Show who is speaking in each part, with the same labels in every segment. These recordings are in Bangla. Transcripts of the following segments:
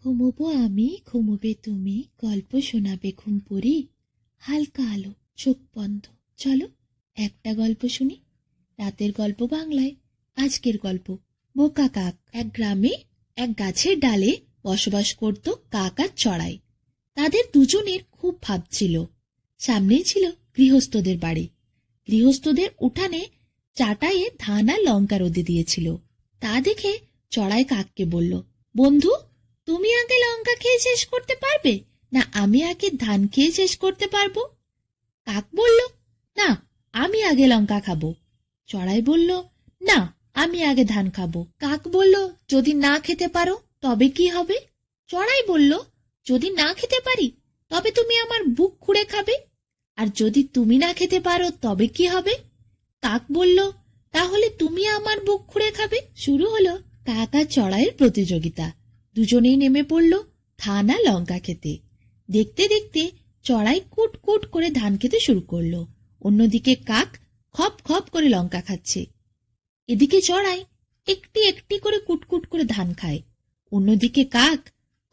Speaker 1: ঘুমোবো আমি, ঘুমোবে তুমি, গল্প শোনাবে ঘুম পড়ি। হালকা আলো, চোখ বন্ধ, চলো একটা গল্প শুনি। রাতের গল্প বাংলায়। আজকের গল্প বোকা কাক। এক গ্রামে এক গাছের ডালে বসবাস করত কাক আর চড়াই। তাদের দুজনের খুব ভাব ছিল। সামনেই ছিল গৃহস্থদের বাড়ি। গৃহস্থদের উঠানে চাটাইয়ে ধান আর লঙ্কা রোদে দিয়েছিল। তা দেখে চড়াই কাককে বলল, বন্ধু, তুমি আগে লঙ্কা খেয়ে শেষ করতে পারবে, না আমি আগে ধান খেয়ে শেষ করতে পারবো? কাক বলল, না, আমি আগে লঙ্কা খাবো। চড়াই বলল, না, আমি আগে ধান খাবো। কাক বলল, যদি না খেতে পারো তবে কি হবে? চড়াই বলল, যদি না খেতে পারি তবে তুমি আমার বুক খুঁড়ে খাবে। আর যদি তুমি না খেতে পারো তবে কি হবে? কাক বলল, তাহলে তুমি আমার বুক খুঁড়ে খাবে। শুরু হলো কাক আর চড়াইয়ের প্রতিযোগিতা। দুজনেই নেমে পড়ল ধান আর লঙ্কা খেতে। দেখতে দেখতে চড়াই কুট কুট করে ধান খেতে শুরু করলো। অন্যদিকে কাক খপ খপ করে লঙ্কা খাচ্ছে। এদিকে চড়াই একটি একটি করে কুটকুট করে ধান খায়। অন্যদিকে কাক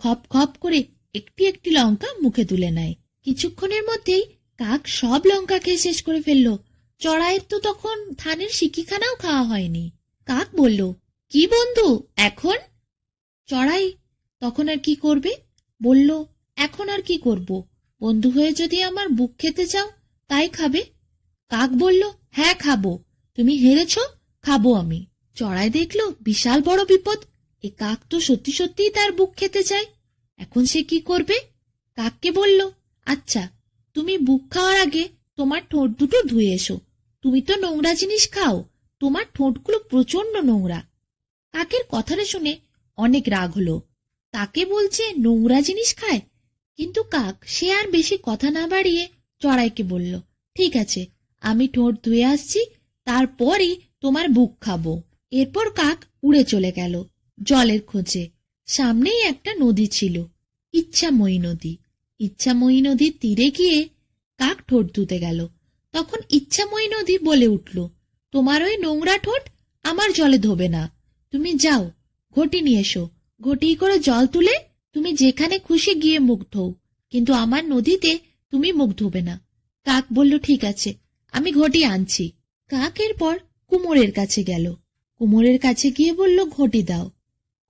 Speaker 1: খপ খপ করে একটি একটি লঙ্কা মুখে তুলে নেয়। কিছুক্ষণের মধ্যেই কাক সব লঙ্কা খেয়ে শেষ করে ফেললো। চড়াইয়ের তো তখন ধানের শিকিখানাও খাওয়া হয়নি। কাক বলল, কি বন্ধু এখন? চড়াই তখন আর কি করবে, বলল, এখন আর কি করব, বন্ধু হয়ে যদি আমার বুক খেতে চাও তাই খাবে। কাক বলল, হ্যাঁ খাবো, তুমি হেরেছ, খাবো আমি। চড়াই দেখলো বিশাল বড় বিপদ। এ কাক তো সত্যি সত্যিই তার বুক খেতে চায়। এখন সে কি করবে? কাককে বলল, আচ্ছা, তুমি বুক খাওয়ার আগে তোমার ঠোঁট দুটো ধুয়ে এসো। তুমি তো নোংরা জিনিস খাও, তোমার ঠোঁটগুলো প্রচন্ড নোংরা। কাকের কথাটা শুনে অনেক রাগ হলো। তাকে বলছে নোংরা জিনিস খায়। কিন্তু কাক সে আর বেশি কথা না বাড়িয়ে চড়াইকে বলল, ঠিক আছে, আমি ঠোঁট ধুয়ে আসছি, তারপরই তোমার বুক খাবো। এরপর কাক উড়ে চলে গেল জলের খোঁজে। সামনেই একটা নদী ছিল, ইচ্ছাময়ী নদী। ইচ্ছাময়ী নদীর তীরে গিয়ে কাক ঠোঁট ধুতে গেল। তখন ইচ্ছাময়ী নদী বলে উঠল, তোমার ওই নোংরা ঠোঁট আমার জলে ধোবে না। তুমি যাও, ঘটি নিয়ে এসো। ঘটি করে জল তুলে তুমি যেখানে খুশি গিয়ে মুখ ধোও, কিন্তু আমার নদীতে তুমি মুখ ধোবে না। কাক বলল, ঠিক আছে, আমি ঘটি আনছি। কাক এরপর কুমোরের কাছে গেল। কুমোরের কাছে গিয়ে বলল, ঘটি দাও।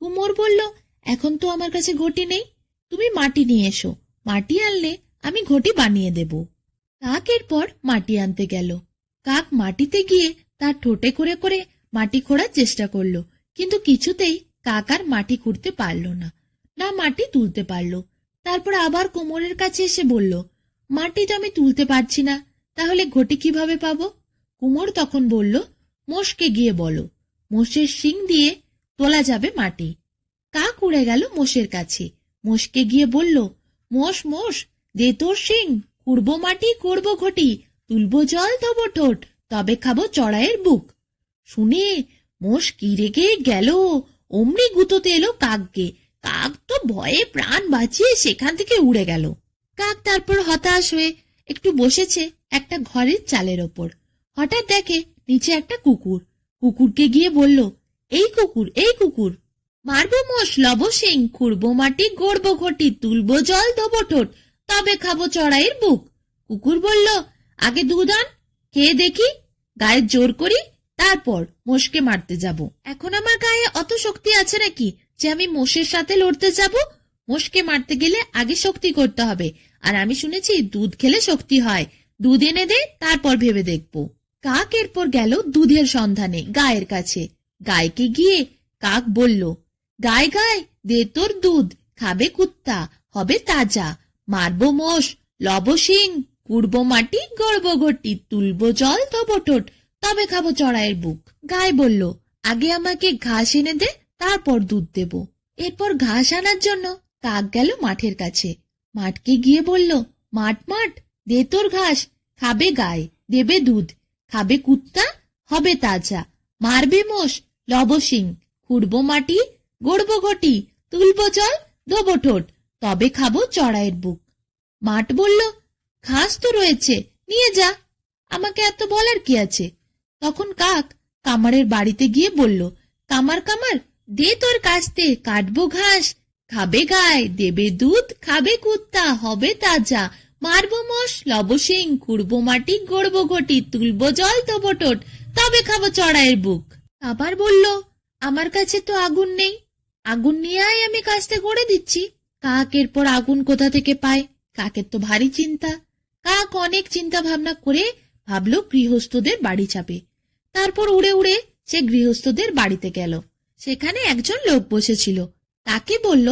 Speaker 1: কুমোর বলল, এখন তো আমার কাছে ঘটি নেই, তুমি মাটি নিয়ে এসো, মাটি আনলে আমি ঘটি বানিয়ে দেব। কাক এরপর মাটি আনতে গেল। কাক মাটিতে গিয়ে তার ঠোঁটে করে করে মাটি খোঁড়ার চেষ্টা করলো, কিন্তু কিছুতেই কাক আর মাটি খুঁড়তে পারল না, না মাটি তুলতে পারল। তারপর আবার কোমরের কাছে এসে বলল, মাটি তো আমি তুলতে পারছি না, তাহলে ঘটি কিভাবে পাবো? কুমোর তখন বলল, মোষকে গিয়ে বলো, মোষের শিং দিয়ে তোলা যাবে মাটি। কাক উড়ে গেল মোষের কাছে। মোষকে গিয়ে বলল, মোষ মোষ, দে তোর শিং, কুড়বো মাটি করবো ঘটি, তুলবো জল ধোবো ঠোঁট, তবে খাবো চড়াইয়ের বুক। শুনে মোষ কি রেগে গেল, অমনি গুঁতোতে এলো কাককে। কাক তো ভয়ে প্রাণ বাঁচিয়ে সেখান থেকে উড়ে গেল। কাক তারপর হতাশ হয়ে একটু বসেছে একটা ঘরের চালের ওপর। হঠাৎ দেখে নিচে একটা কুকুর। কুকুরকে গিয়ে বলল, এই কুকুর, এই কুকুর, মারবো মোষ, লবো শিং, খুঁড়বো মাটি, গড়বো ঘটি, তুলবো জল ধোবো ঠোঁট, তবে খাবো চড়াইয়ের বুক। কুকুর বলল, আগে দুধ আন, খেয়ে দেখি, গায়ে জোর করি, তারপর মোষকে মারতে যাব। এখন আমার গায়ে অত শক্তি আছে নাকি যে আমি মোষের সাথে লড়তে যাব? মোষকে মারতে গেলে আগে শক্তি করতে হবে, আর আমি শুনেছি দুধ খেলে শক্তি হয়। দুধ এনে দে, তারপর ভেবে দেখব। কাক এরপর গেল দুধের সন্ধানে গায়ের কাছে। গায়কে গিয়ে কাক বলল, গায় গায়, দে তোর দুধ, খাবে কুত্তা, হবে তাজা, মারবো মোষ, লব শিং, কুড়বো মাটি, গড়বো ঘটি, তুলবো জল ধোবো ঠোঁট, তবে খাবো চড়াইয়ের বুক। গায় বলল, আগে আমাকে ঘাস এনে দে, তারপর দুধ দেব। এরপর ঘাস আনার জন্য কাক গেল মাঠের কাছে। মাঠকে গিয়ে বলল, মাঠ মাঠ, দে তোর ঘাস, খাবে গায়, দেবে দুধ, খাবে কুত্তা, হবে তাজা, মারবে মোষ, লব শিং, খুঁড়বো মাটি, গড়বো ঘটি, তুলবো জল, ধোবো ঠোঁট, তবে খাবো চড়াইয়ের বুক। মাঠ বলল, ঘাস তো রয়েছে, নিয়ে যা, আমাকে এত বলার কি আছে? তখন কাক কামারের বাড়িতে গিয়ে বলল, কামার কামার, দে তোর কাস্তে, কাটবো ঘাস, খাবে গায় দেবে দুধ, খাবে কুত্তা হবে তাজা, মারবো মোষ লব শিং, কুড়বো মাটি গড়বো ঘটি, তুলবো জল তবো টোট, তবে খাবো চড়াইয়ের বুক। আবার বলল, আমার কাছে তো আগুন নেই, আগুন নিয়ে আয়, আমি কাস্তে গড়ে দিচ্ছি। কাক এরপর আগুন কোথা থেকে পায়? কাকের তো ভারী চিন্তা। কাক অনেক চিন্তা ভাবনা করে ভাবলো গৃহস্থদের বাড়ি চাপে। তারপর উড়ে উড়ে সে গৃহস্থদের বাড়িতে গেল। সেখানে একজন লোক বসেছিল। তাকে বলল,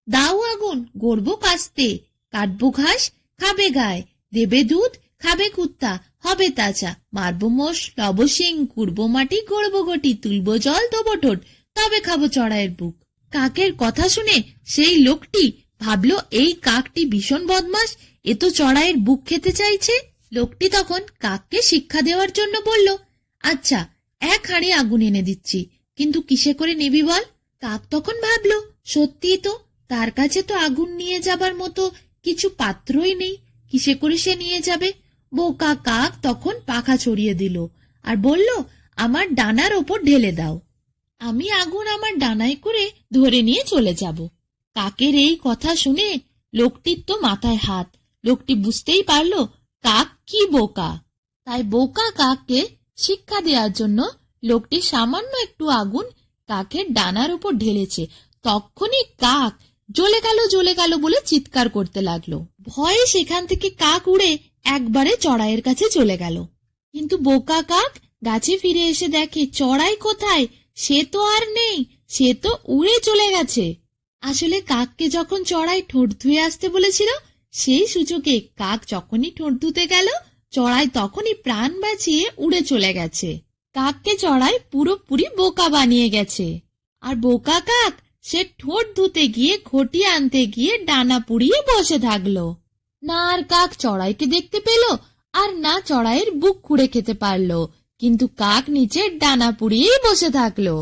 Speaker 1: দাও আগুন, গড়বো কাস্তে, কাটবো ঘাস, খাবে গায়, দেবে দুধ, খাবে কুত্তা, হবে তাজা, মারবো মোষ লব শিং, কুড়বো মাটি গড়বো ঘটি, তুলবো জল দেবো ঠোঁট, তবে খাবো চড়াইয়ের বুক। কাকের কথা শুনে সেই লোকটি ভাবলো, এই কাকটি ভীষণ বদমাশ, এ তো চড়াইয়ের বুক খেতে চাইছে। লোকটি তখন কাককে শিক্ষা দেওয়ার জন্য বলল, আচ্ছা, এক হাঁড়ি আগুন এনে দিচ্ছি, কিন্তু কিসে করে নিবি বল? কাক তখন ভাবলো, সত্যিই তো, তার কাছে তো আগুন নিয়ে যাবার মতো কিছু পাত্রই নেই, কিসে করে সে নিয়ে যাবে? বোকা কাক তখন পাখা ছড়িয়ে দিল আর বলল, আমার ডানার ওপর ঢেলে দাও, আমি আগুন আমার ডানায় করে ধরে নিয়ে চলে যাব। কাকের এই কথা শুনে লোকটির তো মাথায় হাত। লোকটি বুঝতেই পারলো কাক কি বোকা। তাই বোকা কাককে শিক্ষা দেওয়ার জন্য লোকটি সামান্য একটু আগুন কাকের ডানার উপর ঢেলেছে। তখনই কাক জ্বলে গেল বলে চিৎকার করতে লাগলো। ভয়ে সেখান থেকে কাক উড়ে একবারে চড়াইয়ের কাছে চলে গেল। কিন্তু বোকা কাক গাছে ফিরে এসে দেখে চড়াই কোথায়, সে তো আর নেই, সে তো উড়ে চলে গেছে। আসলে কাককে যখন চড়াই ঠোঁট ধুয়ে আসতে বলেছিল, সেই সুযোগে কাক যখনই ঠোঁট ধুতে গেল, চড়াই তখনই প্রাণ বাঁচিয়ে উড়ে চলে গেছে। কাককে চড়াই পুরোপুরি বোকা বানিয়ে গেছে। আর বোকা কাক সে ঠোঁট ধুতে গিয়ে ঘটি আনতে গিয়ে ডানা পুড়িয়ে বসে থাকলো। না আর কাক চড়াইকে দেখতে পেল, আর না চড়াইয়ের বুক খুঁড়ে খেতে পারলো, কিন্তু কাক নিচে ডানা পুড়িয়েই বসে থাকলো।